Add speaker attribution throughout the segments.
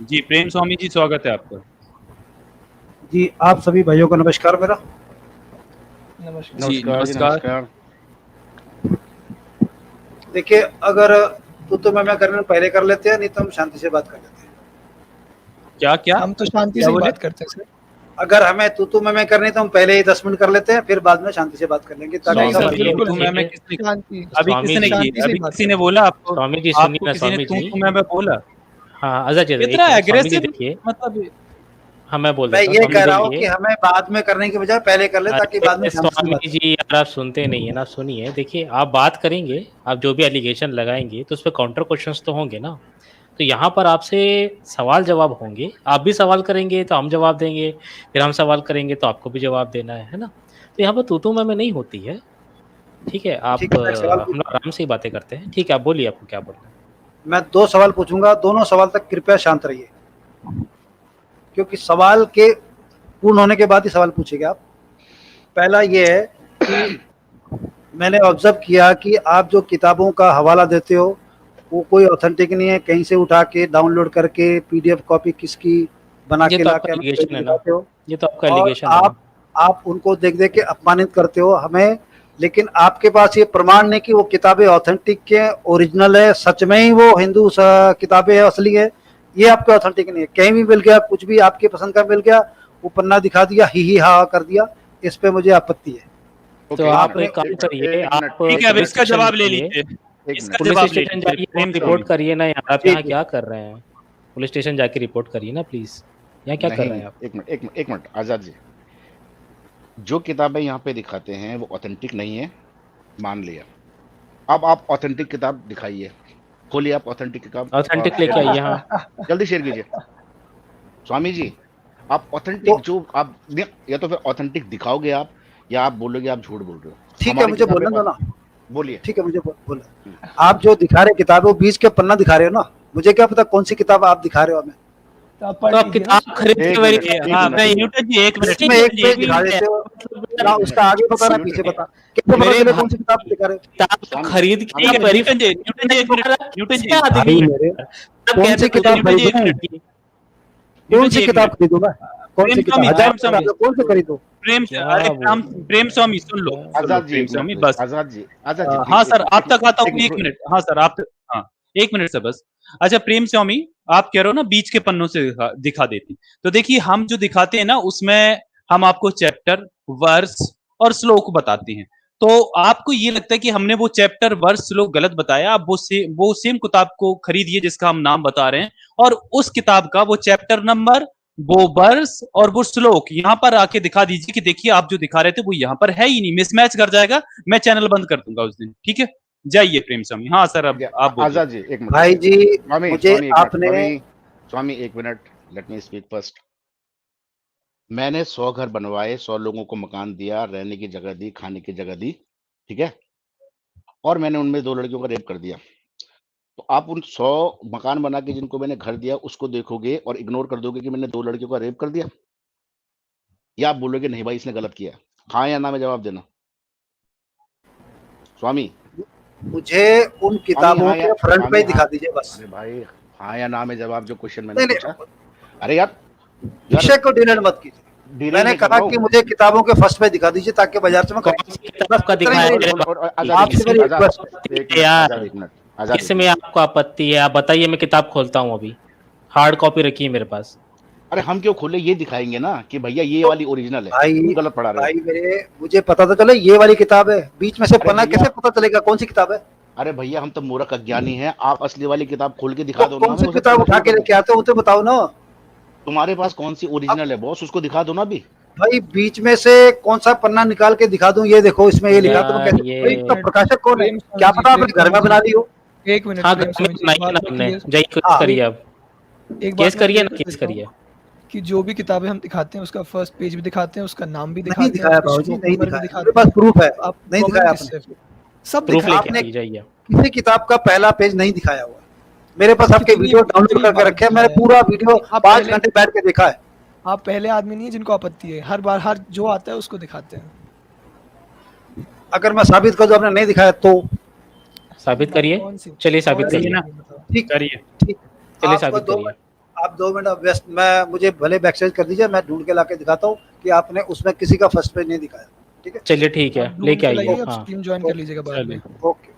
Speaker 1: जी प्रेम स्वामी जी, स्वागत है आपका।
Speaker 2: जी आप सभी भाइयों को नमस्कार मेरा।
Speaker 3: नमस्कार
Speaker 1: जी
Speaker 3: जी,
Speaker 1: नमस्कार।
Speaker 2: देखिए अगर तो मैं करने पहले कर लेते हैं, नहीं तो हम शांति से बात कर लेते हैं।
Speaker 1: क्या क्या
Speaker 3: हम तो शांति
Speaker 2: क्या
Speaker 3: से
Speaker 2: बोले?
Speaker 3: बात करते हैं सर।
Speaker 2: अगर हमें तू मैं करनी तो हम पहले ही 10 मिनट कर लेते हैं, फिर बाद में शांति से बात कर लेंगे ताकि
Speaker 3: नहीं
Speaker 2: सब
Speaker 3: सर,
Speaker 2: भाई
Speaker 3: बिल्कुल
Speaker 1: तू
Speaker 3: नहीं।
Speaker 1: मैं किसने
Speaker 3: शांति
Speaker 1: अभी
Speaker 4: स्वामी
Speaker 1: किसने
Speaker 4: जी,
Speaker 1: की
Speaker 3: शांति से
Speaker 1: अभी
Speaker 3: बात
Speaker 1: किसी ने
Speaker 3: करें।
Speaker 1: बोला आपको?
Speaker 4: स्वामी जी
Speaker 1: आपको
Speaker 4: सुनिए ना,
Speaker 1: किसी ने
Speaker 4: स्वामी जी।
Speaker 1: तू मैं बोला?
Speaker 4: हाँ आजाद जी, एक
Speaker 1: इतना
Speaker 4: मिनट, स्वामी जी
Speaker 1: एग्रेसिव
Speaker 4: देखिए।
Speaker 1: मतलब
Speaker 4: हाँ मैं बोल
Speaker 2: मैं
Speaker 4: देता हूँ,
Speaker 2: ये
Speaker 4: स्वामी
Speaker 2: कह रहा हूँ कि
Speaker 4: देखिए।
Speaker 2: हमें बाद में करने की बजाय पहले कर ले ताकि बाद में
Speaker 4: अरे
Speaker 2: शांति से बात
Speaker 4: स्वामी जी यार, आप सुनते नहीं है ना, सुनिए। देखिए आप बात करेंगे, आप जो भी एलिगेशन लगाएंगे तो उस पर काउंटर क्वेश्चंस तो होंगे ना। तो यहाँ पर आपसे सवाल जवाब होंगे, आप भी सवाल करेंगे तो हम जवाब देंगे, फिर हम सवाल करेंगे तो आपको भी जवाब देना है ना। तो यहाँ पर तू मैं नहीं होती है, ठीक है। आप
Speaker 2: ठीक है, मैं एक सवाल
Speaker 4: हम लोग आराम से ही बातें करते हैं, ठीक है। आप बोलिए, आपको क्या बोलना है।
Speaker 2: मैं 2 सवाल पूछूंगा, दोनों सवाल तक कृपया शांत रहिए, क्योंकि सवाल के पूर्ण होने के बाद ही सवाल पूछेंगे आप। पहला ये है कि मैंने ऑब्जर्व किया कि आप जो किताबों का हवाला देते हो वो कोई ऑथेंटिक नहीं है, कहीं से उठा के डाउनलोड करके पीडीएफ कॉपी किसकी बना
Speaker 4: ये
Speaker 2: के
Speaker 4: तो
Speaker 2: ला
Speaker 4: आपका
Speaker 2: के हमें
Speaker 4: एलिगेशन है ना,
Speaker 2: दिखाते हो
Speaker 4: ये तो आपका
Speaker 2: और
Speaker 4: एलिगेशन है ना।
Speaker 2: आप उनको देख देख के अपमानित करते हो हमें, लेकिन आपके पास ये प्रमाण नहीं कि वो किताबें ऑथेंटिक के ओरिजिनल है, सच में ही वो हिंदू किताबें है, असली है। ये आपके ऑथेंटिक नहीं है, कहीं भी मिल गया, कुछ भी आपके पसंद का मिल गया, वो पन्ना दिखा दिया, ही हा कर दिया, इस पे मुझे आपत्ति है।
Speaker 4: तो आप एक काम करिए, आप
Speaker 1: ठीक है, अब इसका जवाब ले लीजिए। इसका
Speaker 4: पुलिस
Speaker 1: जवाब ले
Speaker 4: स्टेशन
Speaker 1: लीजिए
Speaker 4: जाइए,
Speaker 1: प्रेम
Speaker 4: रिपोर्ट
Speaker 1: स्वामी।
Speaker 4: करिए ना। यार आप
Speaker 2: जी,
Speaker 4: यहाँ
Speaker 2: जी।
Speaker 4: क्या कर रहे हैं? पुलिस स्टेशन जाके रिपोर्ट करिए ना प्लीज। यहाँ क्या कर रहे हैं आप?
Speaker 5: एक मिनट आजाद जी, जो किताबें यहाँ पे दिखाते हैं वो ऑथेंटिक नहीं है, मान लिया। अब आप ऑथेंटिक किताब दिखाइए, खोलिए आप ऑथेंटिक किताब,
Speaker 4: ऑथेंटिक लेके आइए। हाँ
Speaker 5: जल्दी शेयर कीजिए। स्वामी जी, आप ऑथेंटिक जो आप या तो फिर ऑथेंटिक दिखाओगे आप, या आप बोलोगे आप झूठ बोल रहे हो।
Speaker 2: ठीक है,
Speaker 5: हमारी
Speaker 2: मुझे
Speaker 5: किताबें
Speaker 2: बोलने दो ना।
Speaker 5: बोलिए।
Speaker 2: ठीक है, मुझे बोलो। आप जो दिखा रहे किताब वो बीच के पन्ना दिखा रहे हो ना, मुझे क्या पता कौन सी किताब आप दिखा रहे हो हमें।
Speaker 3: तो आप
Speaker 4: तो आप किताब खरीद के वेरीफाई।
Speaker 1: हाँ मैं न्यूटन जी एक मिनट,
Speaker 2: इसमें एक पेज दिखा देते हो ना, उसका आगे बता ना पीछे बता, कितने पता चले कौन सी किताब दिखा रहे हो।
Speaker 4: किताब खरीद के
Speaker 1: ठीक है,
Speaker 4: वेरीफाई।
Speaker 1: न्यूटन जी एक मिनट, न्यूटन जी
Speaker 2: भाई मेरे कौन सी किताब खरीदूं, कौन सी किताब खरीदूं मैं, कौन सी किताब, 1000 किताब कौन सी खरीदूं।
Speaker 1: प्रेम स्वामी सुन लो,
Speaker 5: आजाद जी,
Speaker 1: प्रेम स्वामी बस।
Speaker 5: आजाद जी,
Speaker 1: हाँ सर, आप तक आता हूँ, एक मिनट। हाँ सर आप, हाँ 1 मिनट से बस। अच्छा प्रेम स्वामी, आप कह रहे हो ना बीच के पन्नों से दिखा देती, तो देखिए हम जो दिखाते हैं ना उसमें हम आपको चैप्टर, वर्स और श्लोक बताते हैं। तो आपको ये लगता है कि हमने वो चैप्टर, वर्स, श्लोक गलत बताया, आप वो सेम किताब को खरीदिए जिसका हम नाम बता रहे हैं, और उस किताब का वो चैप्टर नंबर, वो वर्स और वो श्लोक यहाँ पर आके दिखा दीजिए कि देखिए आप जो दिखा रहे थे वो यहाँ पर है ही नहीं, मिसमैच कर जाएगा, मैं चैनल बंद कर दूंगा उस दिन। ठीक है, जाइए प्रेम स्वामी। हाँ सर, अब आप बोलिए।
Speaker 5: आजाद जी एक मिनट।
Speaker 2: भाई जी मुझे आपने,
Speaker 5: स्वामी एक minute, let me speak first. मैंने 100 घर बनवाए, 100 लोगों को मकान दिया, रहने की जगह दी, खाने की जगह दी, ठीक है, और मैंने उनमें 2 लड़कियों का रेप कर दिया। तो आप उन 100 मकान बना के जिनको मैंने घर दिया उसको देखोगे और इग्नोर कर दोगे कि मैंने 2 लड़कियों का रेप कर दिया, या आप बोलोगे नहीं भाई इसने गलत किया? हाँ या ना में जवाब देना। स्वामी
Speaker 2: मुझे उन किताबों के फ्रंट पे ही दिखा दीजिए बस।
Speaker 5: अरे भाई हाँ या ना में जवाब, जो क्वेश्चन मैंने पूछा। अरे यार
Speaker 2: विषय को डिलेट मत कीजिए। मैंने कहा कि मुझे किताबों के फर्स्ट पे दिखा दीजिए ताकि बाजार से मैं
Speaker 4: किताब का दिखाया यार, इसमें आपको आपत्ति है? आप बताइए, मैं किताब खोलता हूँ अभी, हार्ड कॉपी रखी है मेरे पास।
Speaker 5: अरे हम क्यों खोले, ये दिखाएंगे ना कि भैया ये वाली ओरिजिनल है,
Speaker 2: भाई
Speaker 5: गलत पढ़ा रहे
Speaker 2: भाई मेरे, मुझे पता तो चले ये वाली किताब है, बीच में से पन्ना कैसे पता चलेगा कौन सी किताब है।
Speaker 5: अरे भैया हम तो मूर्ख अज्ञानी हैं, आप असली वाली किताब खोल के दिखा दो ना।
Speaker 2: कौन सी किताब उठा के लेके आते हो तो बताओ ना।
Speaker 5: तुम्हारे पास कौन सी ओरिजिनल है बॉस, उसको दिखा दो ना अभी।
Speaker 2: भाई बीच में से कौन सा पन्ना निकाल के दिखा दूं, ये देखो इसमें ये लिखा, तो कैसे तो प्रकाशक कौन है, क्या पता आपने घर में बना ली हो।
Speaker 3: एक मिनट,
Speaker 4: करिए अब, केस करिए ना, केस करिए
Speaker 3: कि जो भी किताबें हम दिखाते हैं उसका फर्स्ट पेज भी दिखाते हैं, उसका नाम भी दिखाते हैं,
Speaker 2: नहीं दिखाया
Speaker 3: उसका
Speaker 2: नहीं
Speaker 3: नंबर भी
Speaker 2: दिखाया,
Speaker 3: दिखाते
Speaker 2: मेरे पास प्रूफ है,
Speaker 3: आप
Speaker 2: नहीं दिखाया आपने,
Speaker 3: सब
Speaker 4: प्रूफ
Speaker 3: दिखाया
Speaker 4: लेके
Speaker 3: आपने।
Speaker 4: जाइए।
Speaker 2: किसी किताब का पहला पेज नहीं दिखाया हुआ मेरे पास, आपके वीडियो डाउनलोड करके रखे हैं, मैंने पूरा वीडियो 5 घंटे बैठ के देखा है।
Speaker 3: आप पहले आदमी नहीं है जिनको आपत्ति है, हर बार हर जो आता है उसको दिखाते हैं।
Speaker 2: अगर मैं साबित कर दूं आपने नहीं दिखाया तो
Speaker 4: साबित करिए, चलिए साबित करिए ना,
Speaker 2: ठीक
Speaker 1: करिए,
Speaker 4: चलिए साबित करिए।
Speaker 2: आप 2 मिनट अब व्यस्त, मैं मुझे भले बैकस्टेज कर दीजिए, मैं ढूंढ के लाके दिखाता हूँ कि आपने उसमें किसी का फर्स्ट पेज नहीं दिखाया। ठीक है,
Speaker 4: चलिए ठीक है,
Speaker 3: आप ढूंढ
Speaker 4: लेके
Speaker 3: के
Speaker 4: आइए।
Speaker 3: लाइए, आप
Speaker 4: हाँ
Speaker 3: स्ट्रीम ज्वाइन कर लीजिएगा बाद में।
Speaker 1: चलिए
Speaker 2: ओके।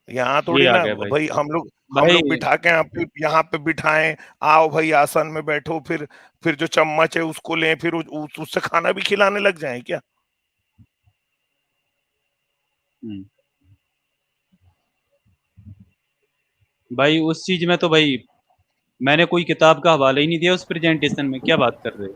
Speaker 6: यहाँ
Speaker 1: ये
Speaker 6: थोड़ी
Speaker 1: आ
Speaker 6: ना
Speaker 1: गया भाई।
Speaker 6: भाई हम लोग
Speaker 1: भाई
Speaker 6: बिठा के यहाँ पे बिठाएं, आओ भाई आसन में बैठो, फिर जो चम्मच है उसको लें, फिर उससे खाना भी खिलाने लग जाए क्या?
Speaker 1: हम्म। भाई उस चीज में तो भाई मैंने कोई किताब का हवाला ही नहीं दिया उस प्रेजेंटेशन में, क्या बात कर रहे हो?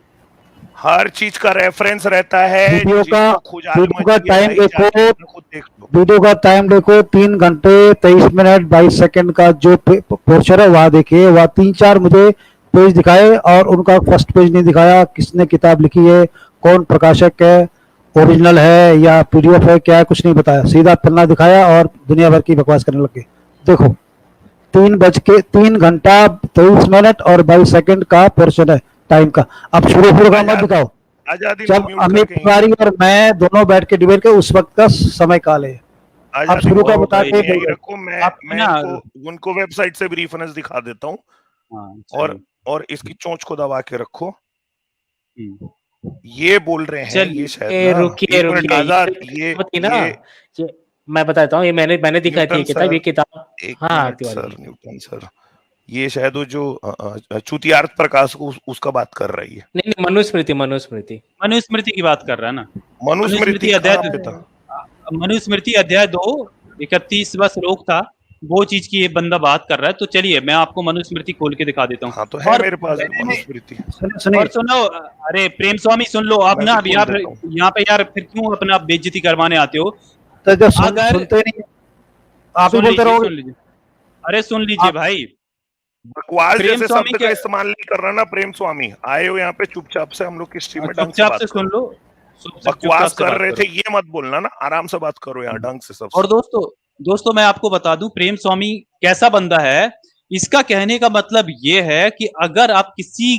Speaker 6: हर चीज का रेफरेंस रहता है,
Speaker 2: वीडियो का
Speaker 6: जिसको खुजाल
Speaker 2: वीडियो का
Speaker 6: मची है
Speaker 2: टाइम
Speaker 6: भाई जाके
Speaker 2: देखो,
Speaker 6: अपने खुद देख लो।
Speaker 2: वीडियो का टाइम देखो, 3 घंटे 23 मिनट 22 सेकंड का जो पोर्शन है वहाँ देखिए, वहाँ 3-4 मुझे पेज दिखाए और उनका फर्स्ट पेज नहीं दिखाया, किसने किताब लिखी है, कौन प्रकाशक है, ओरिजिनल है या पीडीएफ है, क्या है, कुछ नहीं बताया, सीधा पन्ना दिखाया और दुनिया भर की बकवास करने लगे। देखो 3 घंटा 23 मिनट और 22 सेकंड का पोर्शन है टाइम का। अब शुरू का मत दिखाओ,
Speaker 6: आजादी
Speaker 2: जब
Speaker 6: म्यूट
Speaker 2: अमित
Speaker 6: करके
Speaker 2: तिवारी और मैं दोनों बैठ के डिबेट के उस वक्त का समय काल है। आप
Speaker 6: आजादी
Speaker 2: शुरू का
Speaker 1: ओ
Speaker 2: बता
Speaker 1: भाई,
Speaker 2: के
Speaker 6: यही
Speaker 2: बोलो।
Speaker 6: रखो, मैं
Speaker 1: आप
Speaker 6: मैं
Speaker 1: ना
Speaker 6: उनको वेबसाइट से भी रेफरेंस दिखा देता हूँ,
Speaker 1: हाँ
Speaker 6: और
Speaker 1: चलिए।
Speaker 6: और इसकी चोंच को दबा के रखो।
Speaker 1: हम्म,
Speaker 6: ये बोल रहे हैं,
Speaker 1: चलिए
Speaker 6: ये शायद
Speaker 4: ए,
Speaker 6: ना,
Speaker 4: रुकिए
Speaker 6: एक मिनट
Speaker 4: रुकिए,
Speaker 6: आजाद,
Speaker 4: ये थी ना,
Speaker 6: ये
Speaker 4: ये मैं बताता हूँ, ये मैंने दिखाई थी ये
Speaker 6: न्यूटन
Speaker 4: किताब, ये
Speaker 6: सर,
Speaker 4: किताब।
Speaker 6: एक
Speaker 4: हाँ
Speaker 6: मिनट
Speaker 4: तिवारी
Speaker 6: सर,
Speaker 4: जी,
Speaker 6: न्यूटन सर, ये शायद वो जो चुतियार्थ प्रकाश को उसका बात कर रही है।
Speaker 4: नहीं नहीं, मनुस्मृति मनुस्मृति
Speaker 1: मनुस्मृति की बात कर रहा है ना,
Speaker 6: मनुस्मृति
Speaker 1: मनुस्मृति अध्याय
Speaker 6: कहाँ पे था?
Speaker 1: मनुस्मृति अध्याय 2 31वां श्लोक था, वो चीज की ये बंदा बात कर रहा है। तो चलिए मैं आपको मनुस्मृति खोल के दिखा देता हूँ।
Speaker 6: हाँ तो है
Speaker 1: और
Speaker 6: मेरे पास भी
Speaker 1: मैंने-
Speaker 6: मनुस्मृति।
Speaker 2: सुनिए
Speaker 1: और सुनो, अरे प्रेम स्वामी सुन लो आप
Speaker 6: मैं
Speaker 1: ना,
Speaker 6: भी
Speaker 1: अब
Speaker 6: खोल
Speaker 1: यार
Speaker 6: देता हूँ।
Speaker 1: यहाँ पे यार फिर क्यों अपना बेइज्जती करवाने आते हो?
Speaker 2: तो जब
Speaker 1: अगर
Speaker 2: सुनते नहीं, आप ही
Speaker 1: सुन
Speaker 2: बोलते
Speaker 1: लीजिए,
Speaker 2: रहोगे।
Speaker 1: सुन लीजिए, अरे सुन लीजिए
Speaker 2: आप-
Speaker 1: भाई,
Speaker 6: बकवास
Speaker 1: प्रेम
Speaker 6: जैसे
Speaker 1: स्वामी
Speaker 6: शब्द
Speaker 1: के
Speaker 6: का इस्तेमाल नहीं कर रहा ना प्रेम स्वामी, आए हो यहाँ पे चुपचाप से हम लोग की स्ट्रीम में ढंग से
Speaker 1: चुपचाप
Speaker 6: बात
Speaker 1: से सुन
Speaker 6: करो।
Speaker 1: लो, चुपचाप
Speaker 6: बकवास
Speaker 1: से
Speaker 6: कर
Speaker 1: बात
Speaker 6: रहे
Speaker 1: करो।
Speaker 6: थे ये मत बोलना ना, आराम से बात करो यहाँ ढंग से
Speaker 1: और
Speaker 6: सबसे।
Speaker 1: दोस्तों मैं आपको बता दूं प्रेम स्वामी कैसा बंदा है। इसका कहने का मतलब ये है कि अगर आप किसी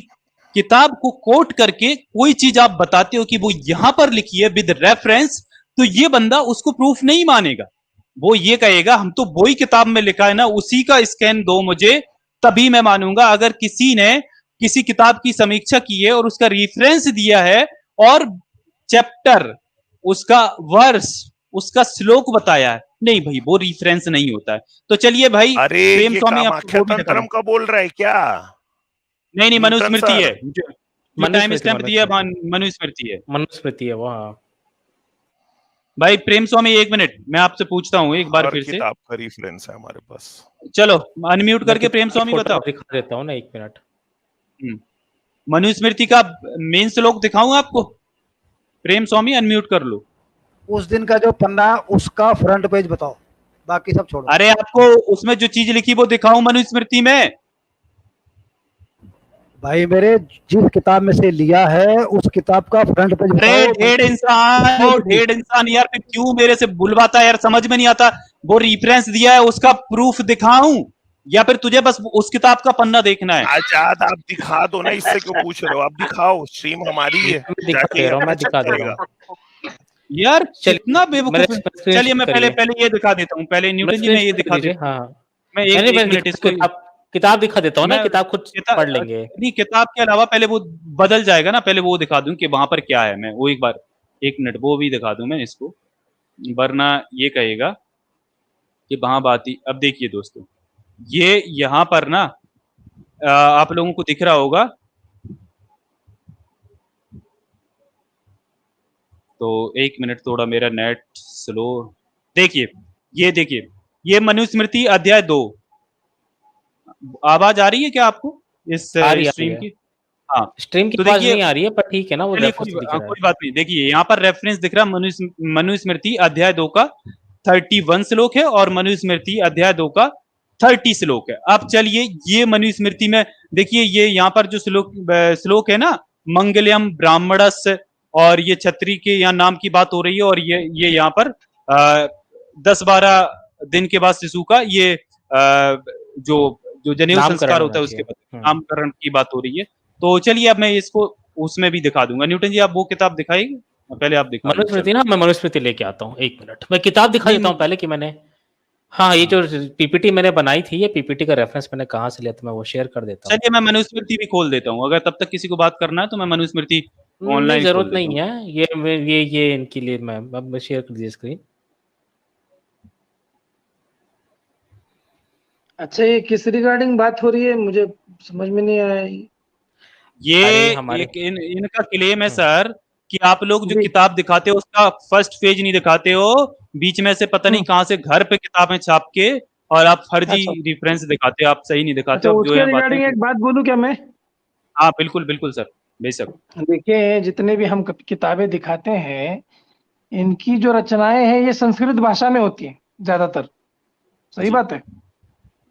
Speaker 1: किताब को कोट करके कोई चीज आप बताते हो कि वो यहां पर लिखी है विद रेफरेंस, तो ये बंदा उसको प्रूफ नहीं मानेगा। वो ये कहेगा हम तो वही किताब में लिखा है ना, उसी का स्कैन दो मुझे, तभी मैं मानूंगा। अगर किसी ने किसी किताब की समीक्षा की है और उसका रेफरेंस दिया है और चैप्टर, उसका वर्ष, उसका श्लोक बताया है, नहीं भाई वो रेफरेंस नहीं होता है। तो चलिए भाई,
Speaker 6: अरे
Speaker 1: प्रेम
Speaker 6: ये
Speaker 1: स्वामी आपको
Speaker 6: कामाख्या
Speaker 1: वो भी दिखा
Speaker 6: तंत्रम का बोल रहा है क्या?
Speaker 1: नहीं
Speaker 6: न्यूटन
Speaker 1: मनुस्मृति
Speaker 6: सर,
Speaker 1: है, जो टाइम स्टैम्प दिया मनुस्मृति है।
Speaker 4: मनुस्मृति है वो। हाँ
Speaker 1: भाई प्रेम स्वामी 1 मिनट मैं आपसे पूछता हूँ एक बार
Speaker 6: हर
Speaker 1: फिर से,
Speaker 6: किताब का रेफरेंस है हमारे पास।
Speaker 1: चलो अनम्यूट
Speaker 4: मैं
Speaker 1: करके प्रेम स्वामी
Speaker 4: फोटो
Speaker 1: बताओ।
Speaker 4: दिखा देता हूँ ना, 1 मिनट।
Speaker 1: मनुस्मृति का मेन श्लोक दिखाऊं आपको? प्रेम स्वामी अनम्यूट कर लो।
Speaker 2: उस दिन का जो पन्ना उसका फ्रंट पेज बताओ, बाकी सब छोड़ो।
Speaker 1: अरे आपको उसमें जो चीज लिखी वो दिखाऊं मनुस्मृति में?
Speaker 2: भाई मेरे जिस किताब में से लिया है उस किताब का फ्रंट पेज
Speaker 1: अरे
Speaker 2: बताओ।
Speaker 1: ढेर इंसान यार, फिर क्यों मेरे से बुलवाता है यार, समझ में नहीं आता। वो रेफरेंस दिया है उसका प्रूफ दिखाऊं या फिर तुझे बस उस किताब का पन्ना देखना है?
Speaker 6: आजाद आप दिखा दो ना, इससे क्यों पूछ रहे हो? आप दिखाओ, स्ट्रीम हमारी है,
Speaker 4: मैं दिखा
Speaker 6: जाके
Speaker 4: दे रहा हूँ, मैं
Speaker 6: चेक
Speaker 4: दिखा दे
Speaker 6: करेगा।
Speaker 4: रहा हूँ।
Speaker 1: यार
Speaker 4: चलिए,
Speaker 1: कितना बेवकूफ है।
Speaker 4: screen
Speaker 1: चलिए मैं
Speaker 4: share
Speaker 1: पहले
Speaker 4: करिए।
Speaker 1: ये दिखा देता हूँ, पहले न्यूटन जी मैं ये दिखा देता हूँ।
Speaker 4: हाँ
Speaker 1: मैं
Speaker 4: नहीं,
Speaker 1: एक
Speaker 4: मैं
Speaker 1: मिनट इसको
Speaker 4: किताब दिखा देता हूँ ना,
Speaker 1: मैं
Speaker 4: किताब खुद पढ़ लेंगे।
Speaker 1: नहीं, किताब के अलावा पहले वो बदल जाएगा ना, पहले वो दिखा दूं कि वहां पर क्या है। मैं वो एक बार 1 मिनट वो भी दिखा दूं मैं इसको, वरना ये कहेगा कि वहां बात ही। अब देखिए दोस्तों, ये यहाँ पर ना आप लोगों को दिख रहा होगा, तो 1 मिनट थोड़ा मेरा नेट स्लो। देखिए ये मनुस्मृति अध्याय 2। आवाज आ रही है क्या आपको इस
Speaker 4: आ रही
Speaker 1: स्ट्रीम
Speaker 4: है।
Speaker 1: की? हाँ
Speaker 4: स्ट्रीम की
Speaker 1: तो
Speaker 4: आवाज
Speaker 1: देखिए,
Speaker 4: नहीं आ रही है, पर ठीक है ना, वो
Speaker 1: चलिए
Speaker 4: रेफरेंस दिख रहा है।
Speaker 1: कोई बात नहीं। देखिए यहाँ पर रेफरेंस दिख रहा है, मनुस्मृति अध्याय 2 का 31 श्लोक है और मनुस्मृति अध्याय 2 का 30 श्लोक है। अब चलिए ये मनुस्मृति में देखिए, ये यहाँ पर जो श्लोक है ना, मंगलम ब्राह्मणस, और ये क्षत्रिय के यहाँ नाम की बात हो रही है, और ये यहाँ पर 10-12 दिन के बाद शिशु का ये जो जनेऊ संस्कार होता है उसके बाद नामकरण की बात हो रही है। तो चलिए अब मैं इसको उसमें भी दिखा दूंगा। न्यूटन जी आप वो किताब दिखाइए, पहले आप दिखा
Speaker 4: मनुस्मृति ना, मैं मनुस्मृति लेके आता हूँ, 1 मिनट। मैं किताब दिखा देता हूँ पहले कि मैंने हाँ, ये जो पीपीटी मैंने बनाई थी, ये पीपीटी का रेफरेंस मैंने कहाँ से लिया था मैं वो शेयर कर देता हूँ।
Speaker 1: चलिए मैं मनुस्मृति भी खोल देता हूँ, अगर तब तक किसी को बात करना है तो मैं मनुस्मृति
Speaker 4: नहीं,
Speaker 1: ऑनलाइन खोल
Speaker 4: ज़रूरत
Speaker 1: देता
Speaker 4: नहीं
Speaker 1: हूँ।
Speaker 4: है। ये इनके लिए मैं अब शेयर कर दीजिए स्क्रीन।
Speaker 7: अच्छा, ये किस रिगार्डिंग बात हो रही है, मुझे समझ में नहीं आया।
Speaker 1: ये
Speaker 4: अरे हमारे
Speaker 1: एक इनका क्लेम है
Speaker 4: हुँ।
Speaker 1: सर कि आप लोग जो
Speaker 7: जी।
Speaker 1: किताब दिखाते हो उसका फर्स्ट पेज नहीं दिखाते हो, बीच में से पता नहीं कहाँ से घर पे किताबें छाप के और आप फर्जी
Speaker 7: अच्छा
Speaker 1: रेफरेंस दिखाते हो, आप सही नहीं दिखाते
Speaker 7: अच्छा,
Speaker 1: हो। अब जो
Speaker 7: उसके
Speaker 1: है बातें
Speaker 7: रिगार्डिंग एक बात बोलूं क्या मैं?
Speaker 1: हाँ बिल्कुल बिल्कुल सर, बेशक।
Speaker 7: देखिए, जितने भी हम किताबें दिखाते हैं, इनकी जो रचनाएं हैं ये संस्कृत भाषा में होती हैं ज्यादातर। सही
Speaker 1: जी
Speaker 7: बात है।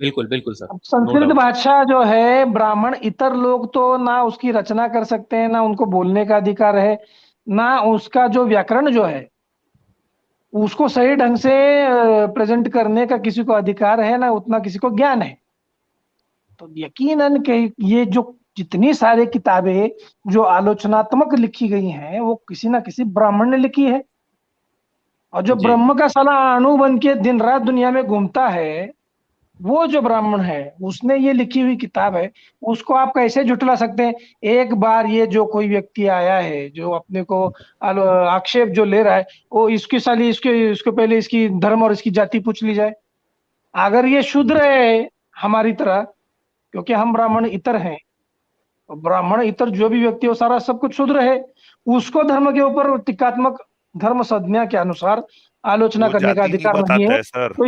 Speaker 1: बिल्कुल बिल्कुल सर,
Speaker 7: अब
Speaker 1: नो
Speaker 7: संस्कृत
Speaker 1: डाउट।
Speaker 7: भाषा जो है, ब्राह्मण इतर लोग तो ना उसकी रचना कर सकते हैं, ना उनको बोलने का अधिकार है, ना उसका जो व्याकरण जो है उसको सही ढंग से प्रेजेंट करने का किसी को अधिकार है, ना उतना किसी को ज्ञान है। तो यकीनन के ये जो जितनी सारी किताबें जो आलोचनात्मक लिखी गई हैं, वो किसी ना किसी ब्राह्मण ने लिखी है। और जो
Speaker 1: जी
Speaker 7: ब्रह्म का साला अणु बन के दिन रात दुनिया में घूमता है, वो जो ब्राह्मण है उसने ये लिखी हुई किताब है, उसको आप कैसे झुटला सकते हैं? एक बार ये जो कोई व्यक्ति आया है जो अपने को आक्षेप जो ले रहा है, वो इसकी साली इसके पहले इसकी धर्म और इसकी जाति पूछ ली जाए। अगर ये शूद्र है हमारी तरह, क्योंकि हम ब्राह्मण इतर हैं, और ब्राह्मण इतर जो भी व्यक्ति हो सारा सब कुछ शूद्र है, उसको धर्म के ऊपर टीकात्मक धर्म संज्ञा के अनुसार आलोचना
Speaker 6: वो
Speaker 7: करने का
Speaker 6: जाति नहीं
Speaker 7: अधिकार नहीं
Speaker 6: बताता
Speaker 7: है।
Speaker 6: है सर।
Speaker 7: तो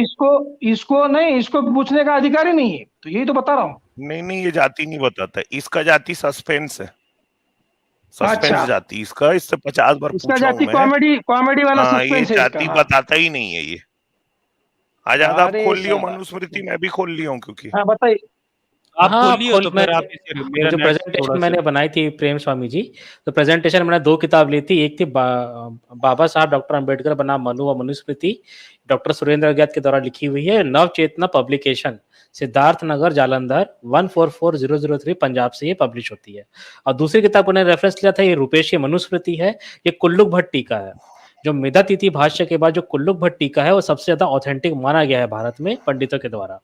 Speaker 7: इसको नहीं, इसको पूछने का अधिकार ही नहीं है। तो यही तो बता रहा हूँ।
Speaker 6: नहीं, ये जाति नहीं बताता है, इसका जाति सस्पेंस है,
Speaker 7: अच्छा,
Speaker 6: सस्पेंस जाति इसका, इससे 50 बार
Speaker 7: इसका
Speaker 6: पूछा हूं
Speaker 7: जाति
Speaker 6: मैं।
Speaker 7: कॉमेडी वाला
Speaker 6: हाँ, ये
Speaker 7: सस्पेंस है इसका।
Speaker 6: जाति
Speaker 7: हाँ,
Speaker 6: बताता ही नहीं है ये। आजाद आप
Speaker 7: अरे
Speaker 6: खोल लियो
Speaker 7: साला।
Speaker 6: मनुस्मृति, मैं भी खोल लिया हूँ क्योंकि
Speaker 7: हाँ, बताइए।
Speaker 1: आप
Speaker 4: हाँ,
Speaker 1: खोल
Speaker 4: आप
Speaker 1: लियो
Speaker 4: खोल
Speaker 1: तो
Speaker 4: मैं
Speaker 1: फिर आप इसे मेरा
Speaker 4: जो
Speaker 1: नेट
Speaker 4: प्रेजेंटेशन
Speaker 1: थोड़ा सा
Speaker 4: मैंने बनाई थी प्रेम स्वामी जी, तो प्रेजेंटेशन मैंने 2 किताब ली थी। एक थी बाबा साहब डॉक्टर अंबेडकर बनाम मनु व मनुस्मृति, डॉक्टर सुरेंद्र अज्ञात के द्वारा लिखी हुई है, नव चेतना पब्लिकेशन, सिद्धार्थ नगर जालंधर 144003 पंजाब से ये पब्लिश होती है। और दूसरी किताब को मैंने रेफरेंस लिया था, ये रूपेश की मनुस्मृति है, ये कुल्लुक भट्ट टीका है। जो मेधातिथि भाष्य के बाद जो कुल्लुक भट्ट टीका है वो सबसे ज्यादा ऑथेंटिक माना गया है भारत में पंडितों के द्वारा।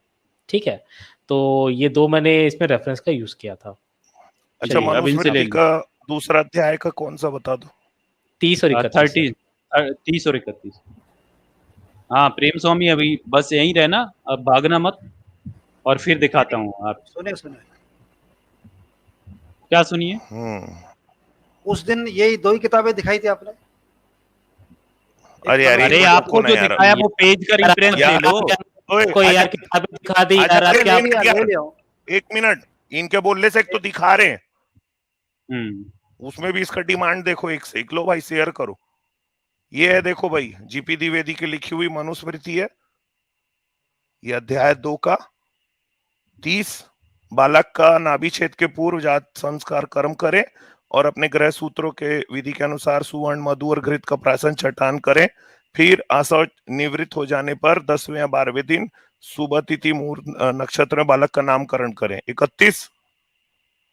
Speaker 4: ठीक है, तो ये 2 मैंने इसमें रेफरेंस का यूज किया था।
Speaker 6: अच्छा,
Speaker 1: चलिए अब इनसे ले
Speaker 6: मनुस्मृति
Speaker 1: लो।
Speaker 6: का दूसरा अध्याय का कौन सा बता दो।
Speaker 4: 30 और 31
Speaker 1: 30 30 और 31। हाँ प्रेम स्वामी अभी बस यहीं रहना, अब भागना मत, और फिर दिखाता हूँ आप
Speaker 2: सुने सुने,
Speaker 1: क्या सुनिए।
Speaker 2: उस दिन यही 2 ही किताबें दिखाई थी आपने।
Speaker 6: अरे
Speaker 2: एक
Speaker 6: अरे
Speaker 1: अरे
Speaker 6: मत
Speaker 1: आपको
Speaker 6: रखो ना
Speaker 1: जो
Speaker 6: यार।
Speaker 1: दिखाया वो पेज का रेफरेंस ले
Speaker 6: यार,
Speaker 1: लो।
Speaker 6: ओए,
Speaker 4: कोई यार
Speaker 6: आजा-
Speaker 4: किताबें दिखा दी
Speaker 6: आजा-
Speaker 4: यार, आप
Speaker 6: अरे
Speaker 4: क्या
Speaker 6: ले लिया,
Speaker 2: ले लिया हूँ।
Speaker 6: एक मिनट, इनके बोलने से एक तो दिखा रहे हैं,
Speaker 1: हम्म
Speaker 6: उसमें भी इसका डिमांड देखो एक से एक। लो भाई शेयर करो। ये है देखो भाई, जीपी द्विवेदी की लिखी हुई मनुस्मृति है, ये अध्याय 2 का 30, बालक का नाभि छेद के पूर्व जात संस्कार कर्म करे और अपने ग्रह सूत्रों के विधि के अनुसार सुवर्ण मधु और घृत का प्राशन चटान करें, फिर आशौच निवृत्त हो जाने पर 10वें या 12वें दिन सुबह तिथि मुहूर्त नक्षत्र में बालक का नामकरण करें। 31,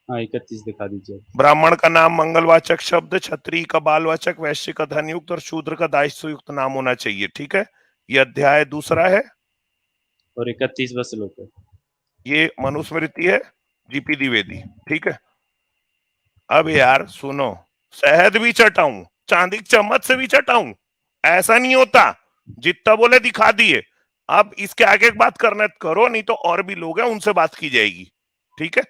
Speaker 1: हाँ 31 दिखा दीजिए।
Speaker 6: ब्राह्मण का नाम मंगलवाचक शब्द, क्षत्रिय का बालवाचक, वैश्य का धनयुक्त और शूद्र का दायित्व युक्त नाम होना चाहिए। ठीक है, ये अध्याय 2 है,
Speaker 1: और 31 बस लो फिर।
Speaker 6: ये मनुस्मृति है जीपी द्विवेदी। ठीक है, अब यार सुनो, शहद भी चटाऊं, चांदी की चम्मच से भी चटाऊं, ऐसा नहीं होता। जितना बोले दिखा दिए। अब इसके आगे एक बात करना करो, नहीं तो और भी लोग हैं उनसे बात की जाएगी। ठीक है,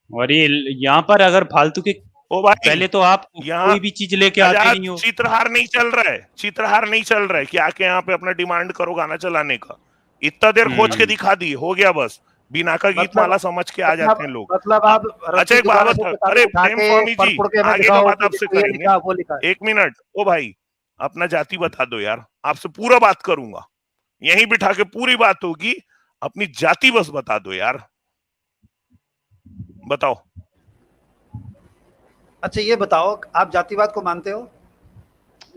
Speaker 1: और ये यहाँ पर अगर फालतू के
Speaker 6: ओ भाई
Speaker 1: पहले तो आप
Speaker 6: यहाँ
Speaker 1: कोई भी चीज लेके आते
Speaker 6: आजाद
Speaker 1: नहीं हो।
Speaker 6: चित्रहार नहीं चल रहा है, चित्रहार नहीं चल रहा है कि आके यहाँ पे अपना डिमांड करो गाना चलाने का। इतना देर खोज के दिखा दी, हो गया बस। बिना का गीत माला समझ के आ जाते हैं लोग।
Speaker 2: मतलब आप
Speaker 6: अच्छा एक बात बता, अरे प्रेम स्वामी जी आगे का बात आपसे करेंगे।
Speaker 2: वो लिखा है।
Speaker 6: 1 मिनट, ओ भाई अपना जाति बता दो यार, आपसे पूरा बात करूंगा, यहीं बिठा के पूरी बात होगी। अपनी जाति बस बता दो यार, बताओ।
Speaker 2: अच्छा ये बताओ, आप जातिवाद को मानते हो?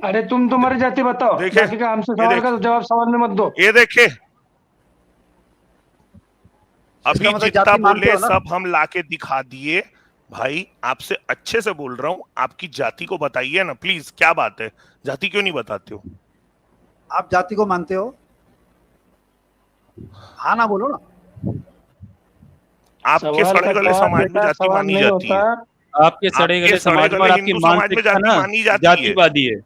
Speaker 7: अरे तुम तुम्हारी जाति बताओ,
Speaker 6: देखिए,
Speaker 7: बाकी का हमसे सवाल का जवाब सवाल में मत दो।
Speaker 6: ये देखे, अभी
Speaker 2: मतलब
Speaker 6: जितना
Speaker 2: जाति मानते
Speaker 6: बोले
Speaker 2: हो ना?
Speaker 6: सब हम लाके दिखा दिए। भाई आपसे अच्छे से बोल रहा हूँ, आपकी जाति को बताइए ना प्लीज, क्या बात है, जाति क्यों नहीं बताते हो?
Speaker 2: आप जाति को मानते हो? हाँ ना बोलो ना।
Speaker 6: आपके
Speaker 7: सवाल
Speaker 6: सड़े
Speaker 7: का
Speaker 6: गले
Speaker 7: जवाब
Speaker 6: समाज में
Speaker 7: बेटा
Speaker 6: जाति
Speaker 7: सवाल
Speaker 6: मानी
Speaker 7: नहीं
Speaker 6: जाती
Speaker 7: होता।
Speaker 6: है,
Speaker 1: आपके सड़े
Speaker 6: आपके
Speaker 1: गले
Speaker 6: सड़े
Speaker 1: समाज में और
Speaker 6: गले
Speaker 1: आपकी
Speaker 6: हिंदू समाज में
Speaker 1: मानसिकता
Speaker 6: जाति
Speaker 1: ना
Speaker 6: मानी जाती है।
Speaker 1: जातिवादी है।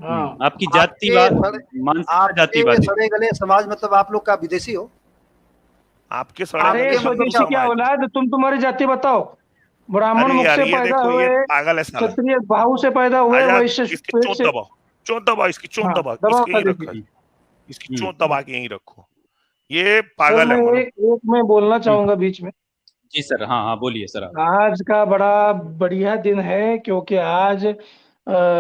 Speaker 7: हाँ
Speaker 1: आपकी
Speaker 2: आपके
Speaker 1: जातिवाद
Speaker 2: सड़े
Speaker 1: मानसिकता
Speaker 2: आपके
Speaker 1: जातिवादी।
Speaker 2: सड़े गले समाज मतलब आप लोग का विदेशी हो?
Speaker 6: आपके सड़े
Speaker 7: अरे
Speaker 6: गले
Speaker 2: आपके मतलब
Speaker 6: हिंदू
Speaker 7: स्वदेशी क्या
Speaker 6: समाज में।
Speaker 7: औलाद, तुम तुम्हारी जाति बताओ। ब्राह्मण
Speaker 6: अरे
Speaker 7: मुख
Speaker 6: यार
Speaker 7: से
Speaker 6: ये
Speaker 7: पैदा
Speaker 6: देखो, ये
Speaker 7: हुए,
Speaker 6: पागल है साला।
Speaker 7: क्षत्रिय बाहु से पैदा हुए,
Speaker 6: आजाद,
Speaker 7: वैश्य
Speaker 6: इसकी
Speaker 7: पेट
Speaker 6: चोट
Speaker 7: से।
Speaker 6: दबाओ, चोट दबाओ, इसकी चोट
Speaker 7: हाँ
Speaker 6: दबाओ,
Speaker 7: दबाओ
Speaker 6: इसके यहीं
Speaker 7: खाली
Speaker 6: रखो,
Speaker 7: जी।
Speaker 6: इसकी चोट दबा के यहीं रखो। ये
Speaker 7: सर
Speaker 6: पागल
Speaker 7: मैं
Speaker 6: है मनो।
Speaker 7: एक मैं बोलना
Speaker 1: हम्म,
Speaker 7: चाहूंगा बीच में।
Speaker 1: जी सर, हाँ हाँ बोलिए सर आप।
Speaker 7: आज का बड़ा बढ़िया दिन है, क्योंकि आज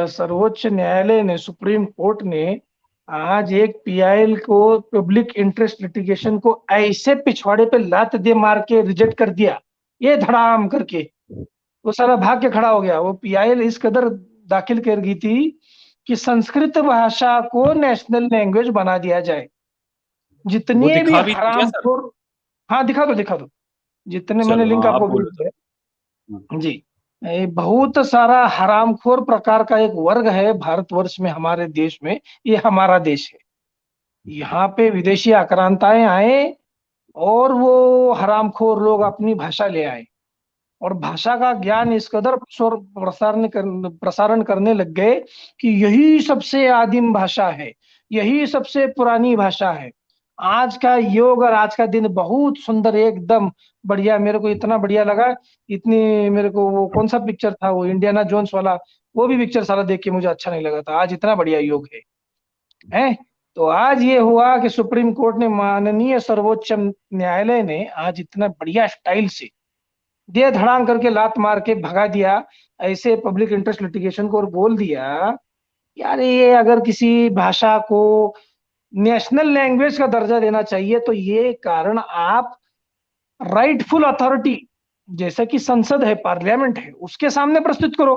Speaker 7: सर्वोच्च न्यायालय ने, सुप्रीम कोर्ट ने आज एक पीआईएल को, पब्लिक इंटरेस्ट लिटिगेशन को ऐसे पिछवाड़े पे लात दे मार के रिजेक्ट कर दिया, ये धड़ाम करके। वो सारा भाग के खड़ा हो गया। वो पीआईएल इस कदर दाखिल कर गई थी कि संस्कृत भाषा को नेशनल लैंग्वेज बना दिया जाए।
Speaker 1: वो
Speaker 7: जितने भी
Speaker 1: दिखा भी थी क्या सर?
Speaker 7: हरामखोर, हाँ दिखा दो दिखा दो, जितने, मैंने
Speaker 1: चलो
Speaker 7: लिंक
Speaker 1: हाँ, आप
Speaker 7: आपको भेज
Speaker 1: बोलो
Speaker 7: दिया
Speaker 1: सर। हाँ।
Speaker 7: है जी। ये बहुत सारा हरामखोर प्रकार का एक वर्ग है भारतवर्ष में, हमारे देश में। ये हमारा देश है, यहाँ पे विदेशी आक्रांताएं आए और वो हरामखोर लोग अपनी भाषा ले आए और भाषा का ज्ञान इस कदर प्रसारण करने लग गए कि यही सबसे आदिम भाषा है, यही सबसे पुरानी भाषा है। आज का योग और आज का दिन बहुत सुंदर, एकदम बढ़िया। मेरे को इतना बढ़िया लगा, इतनी मेरे को, वो कौन सा पिक्चर था वो इंडियाना जोन्स वाला, वो भी पिक्चर सारा देख के मुझे अच्छा नहीं लगा था। आज इतना बढ़िया योग है। तो आज ये हुआ कि सुप्रीम कोर्ट ने, माननीय सर्वोच्च न्यायालय ने आज इतना बढ़िया स्टाइल से दे धड़ाम करके लात मार के भगा दिया ऐसे पब्लिक इंटरेस्ट लिटिगेशन को, और बोल दिया यार ये अगर किसी भाषा को नेशनल लैंग्वेज का दर्जा देना चाहिए तो ये कारण आप राइटफुल अथॉरिटी, जैसा कि संसद है, पार्लियामेंट है, उसके सामने प्रस्तुत करो।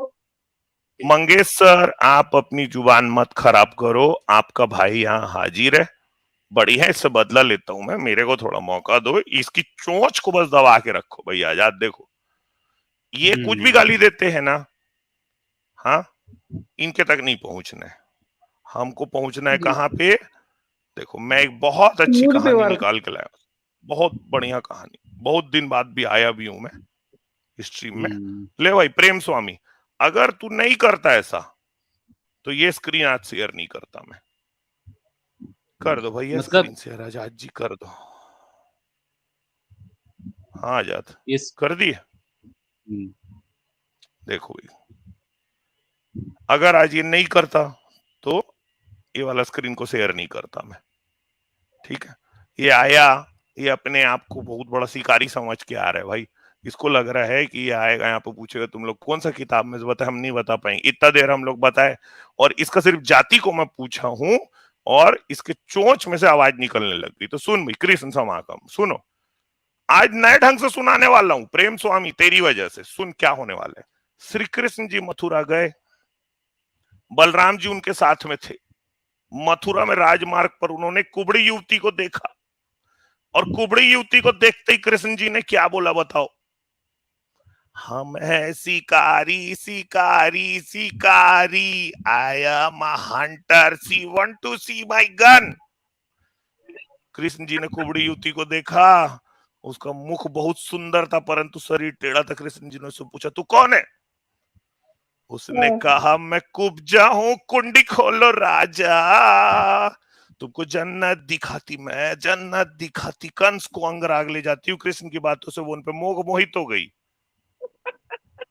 Speaker 6: मंगेश सर, आप अपनी जुबान मत खराब करो, आपका भाई यहाँ हाजिर है, बढ़िया, इससे बदला लेता हूं मैं, मेरे को थोड़ा मौका दो, इसकी चोंच को बस दबा के रखो भाई। आजाद देखो, ये कुछ भी गाली देते हैं ना, हाँ, इनके तक नहीं पहुंचना है, हमको पहुंचना है
Speaker 7: जी
Speaker 6: कहाँ पे। देखो मैं एक बहुत अच्छी
Speaker 7: सूद पे
Speaker 6: कहानी
Speaker 7: वार।
Speaker 6: निकाल के लाया, बहुत बढ़िया कहानी, बहुत दिन बाद भी आया भी हूं मैं स्ट्रीम में। ले भाई प्रेम स्वामी, अगर तू नहीं करता ऐसा तो ये स्क्रीन आज शेयर नहीं करता मैं। कर दो भैया
Speaker 1: मतलब
Speaker 6: स्क्रीन शेयर, आजाद जी कर दो। हाँ आजाद,
Speaker 1: इस
Speaker 6: कर दिए। देखो भाई, अगर आज ये नहीं करता तो ये वाला स्क्रीन को शेयर नहीं करता मैं, ठीक है। ये आया, ये अपने आप को बहुत बड़ा शिकारी समझ के आ रहा है भाई। इसको लग रहा है कि ये आएगा यहाँ पे पूछेगा तुम लोग कौन सा किताब में बताए, हम नहीं बता पाएंगे, इतना देर हम लोग बताए, और इसका सिर्फ जाति को मैं पूछा हूं और इसके चोंच में से आवाज निकलने लग गई। तो सुन भाई, कृष्ण समागम सुनो, आज नए ढंग से सुनाने वाला हूं प्रेम स्वामी, तेरी वजह से। सुन क्या होने वाला है। श्री कृष्ण जी मथुरा गए, बलराम जी उनके साथ में थे। मथुरा में राजमार्ग पर उन्होंने कुबड़ी युवती को देखा, और कुबड़ी युवती को देखते ही कृष्ण जी ने क्या बोला बताओ। हम है शिकारी शिकारी शिकारी, I am a hunter, see want to see my gun. Krishna ji ने कुबड़ी युवती को देखा, उसका मुख बहुत सुंदर था परंतु शरीर टेढ़ा था। कृष्ण जी ने उससे पूछा तू कौन है? उसने कहा मैं कुब्जा हूं, कुंडी खोलो राजा, तुमको जन्नत दिखाती, मैं जन्नत दिखाती। कंस को अंगराग ले जाती हूँ। कृष्ण की बातों से वो उन पे मोहित हो गई।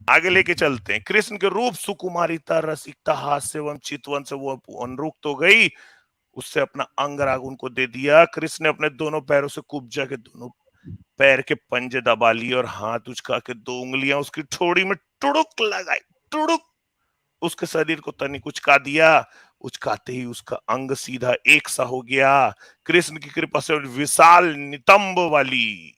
Speaker 6: आगे लेके चलते हैं। कृष्ण के रूप, सुकुमारिता, रसिकता, हास्य एवं चितवन से वो अनुरुक्त हो गई, उससे अपना अंगराग उनको दे दिया। कृष्ण ने अपने दोनों पैरों से कुब्जा के दोनों पैर के पंजे दबा लिए और हाथ उचका के 2 उंगलियां उसकी ठोड़ी में टुड़ुक लगाई, टुड़ुक। उसके शरीर को तनिक उचका दिया, उचकाते ही उसका अंग सीधा एक सा हो गया। कृष्ण की कृपा से विशाल नितंब वाली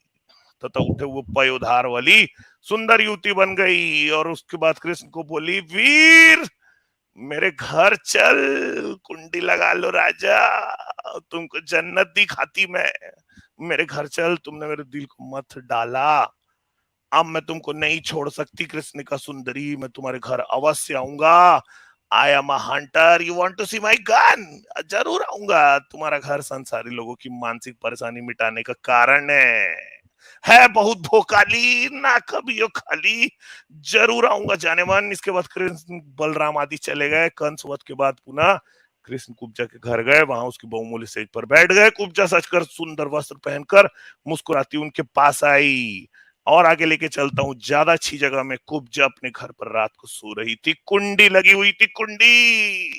Speaker 6: तथा उठे हुए पयोधार वाली सुंदर युवती बन गई। और उसके बाद कृष्ण को बोली वीर मेरे घर चल, कुंडी लगा लो राजा, तुमको जन्नत दिखाती मैं, मेरे घर चल, तुमने मेरे दिल को मत डाला, अब मैं तुमको नहीं छोड़ सकती। कृष्ण का सुंदरी, मैं तुम्हारे घर अवश्य आऊंगा, I am a hunter, you want to see my gun? जरूर आऊंगा, तुम्हारा घर संसारी लोगों की मानसिक परेशानी मिटाने का कारण है बहुत भोकाली ना कभी यो खाली, जरूर आऊंगा जाने मन। इसके बाद कृष्ण बलराम आदि चले गए। कंस वध के बाद पुनः कृष्ण कुब्जा के घर गए, वहां उसकी बहुमूल्य सेज पर बैठ गए। कुब्जा सचकर सुंदर वस्त्र पहनकर मुस्कुराती उनके पास आई। और आगे लेके चलता हूँ, ज्यादा अच्छी जगह में कुब्जा अपने घर पर रात को सो रही थी, कुंडी लगी हुई थी, कुंडी।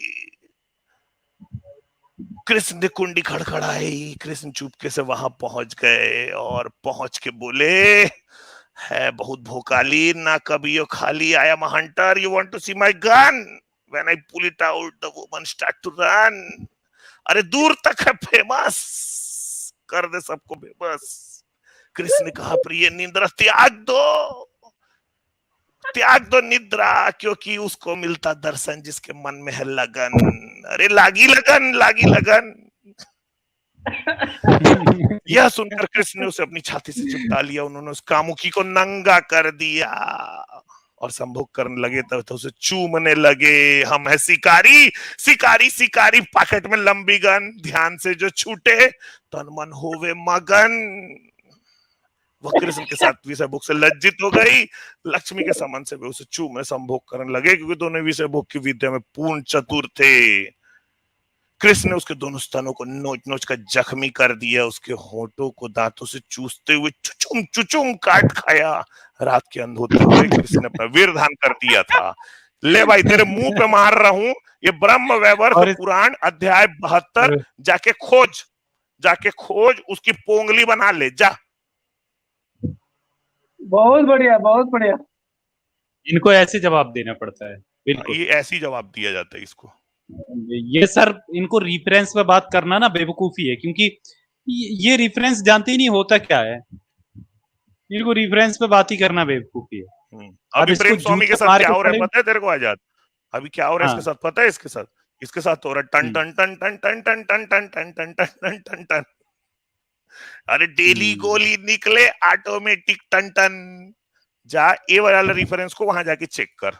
Speaker 6: कृष्ण ने कुंडी खड़खड़ाई, कृष्ण चुपके से वहां पहुंच गए और पहुंच के बोले, है बहुत भोकाली ना कभी यो खाली, I am a hunter, you want to see my gun? When I pull it out the woman start to run. अरे दूर तक है फेमस, कर दे सबको बेबस। कृष्ण ने कहा, प्रिय निद्रा त्याग दो निद्रा, क्योंकि उसको मिलता दर्शन जिसके मन में है लगन। अरे लागी लगन। यह सुनकर कृष्ण ने उसे अपनी छाती से चिपटा लिया। उन्होंने उस कामुकी को नंगा कर दिया और संभोग करने लगे। तब तो उसे चूमने लगे। हम है शिकारी, पॉकेट में लंबी गन, ध्यान से जो छूटे तन मन होवे मगन। वह कृष्ण के साथ विषय भोग से लज्जित हो गई। लक्ष्मी के समान से वे उसे चूमे संभोग करने लगे, क्योंकि दोनों विषय भोग की विद्या में पूर्ण चतुर थे। कृष्ण ने उसके दोनों स्तनों को नोच कर जख्मी कर दिया, उसके होठों को दांतों से चूसते हुए चुचुम काट खाया। रात के अंधोते हुए कृष्ण ने अपना वीर धान कर दिया था। ले भाई, तेरे मुंह पे मार रहा हूं, ये ब्रह्म वैवर्त पुराण अध्याय 72, जाके खोज उसकी पोंगली बना ले जा।
Speaker 7: बहुत बढ़िया।
Speaker 1: इनको ऐसे जवाब देना पड़ता है, बिल्कुल।
Speaker 6: ये ऐसी जवाब दिया जाता है इसको।
Speaker 1: ये सर, इनको रेफरेंस पे बात करना ना बेवकूफी है, क्योंकि ये रेफरेंस जानते ही नहीं होता क्या है। इनको रेफरेंस पे बात ही करना बेवकूफी है।
Speaker 6: अभी प्रेम स्वामी के साथ क्या हो रहा है पता है तेरे को आजाद? अभी क्या हो रहा है इसके साथ पता है? इसके साथ हो रहा है टन टन टन टन टन टन टन टन टन टन टन टन टन। अरे डेली गोली निकले ऑटोमेटिक टन टन। जा, ये वाला रेफरेंस को वहां जाके चेक कर।